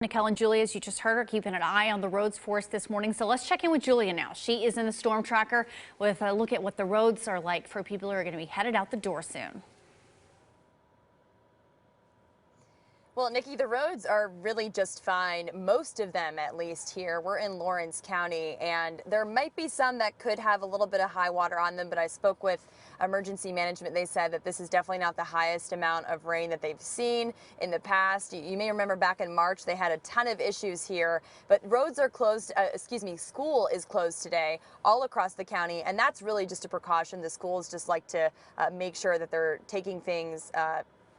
Nicole and Julia, as you just heard, are keeping an eye on the roads for us this morning. So let's check in with Julia now. She is in the storm tracker with a look at what the roads are like for people who are going to be headed out the door soon. Well, Nikki, the roads are really just fine. Most of them, at least here. We're in Lawrence County, and there might be some that could have a little bit of high water on them, but I spoke with emergency management. They said that this is definitely not the highest amount of rain that they've seen in the past. You may remember back in March, they had a ton of issues here, but roads are closed, school is closed today all across the county, and that's really just a precaution. The schools just like to make sure that they're taking things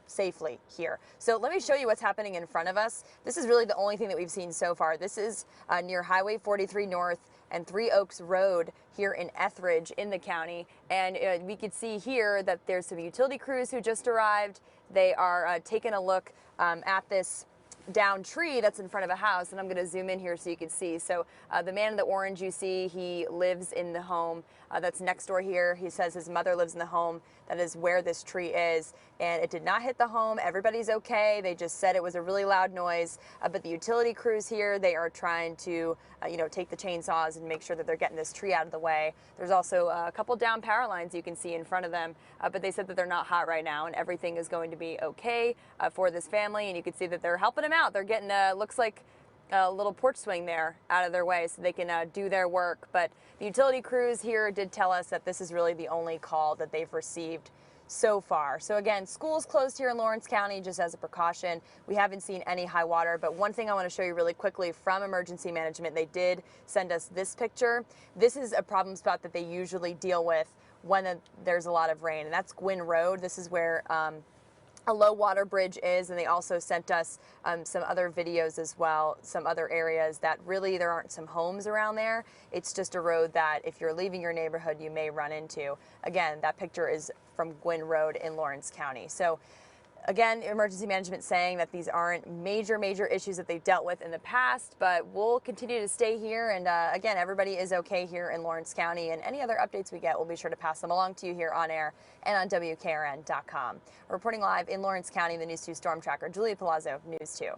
safely here. So let me show you what's happening in front of us. This is really the only thing that we've seen so far. This is near Highway 43 North and Three Oaks Road here in Etheridge in the county. And we could see here that there's some utility crews who just arrived. They are taking a look at this down tree that's in front of a house, and I'm going to zoom in here so you can see. So the man in the orange you see, he lives in the home that's next door here. He says his mother lives in the home that is where this tree is, and it did not hit the home. Everybody's okay. They just said it was a really loud noise, but the utility crews here, they are trying to take the chainsaws and make sure that they're getting this tree out of the way. There's also a couple down power lines you can see in front of them, but they said that they're not hot right now and everything is going to be okay for this family, and you can see that they're helping them out. They're getting looks like a little porch swing there out of their way so they can do their work. But the utility crews here did tell us that this is really the only call that they've received so far. So again, school's closed here in Lawrence County just as a precaution. We haven't seen any high water, but one thing I want to show you really quickly from emergency management, they did send us this picture. This is a problem spot that they usually deal with when there's a lot of rain, and that's Gwynn Road. This is where a low water bridge is, and they also sent us some other videos as well, some other areas that really there aren't some homes around there. It's just a road that if you're leaving your neighborhood you may run into. Again, that picture is from Gwynn Road in Lawrence County. So again, emergency management saying that these aren't major issues that they've dealt with in the past, but we'll continue to stay here. And again, everybody is okay here in Lawrence County, and any other updates we get, we'll be sure to pass them along to you here on air and on WKRN.com. Reporting live in Lawrence County, the News 2 Storm Tracker, Julia Palazzo, News 2.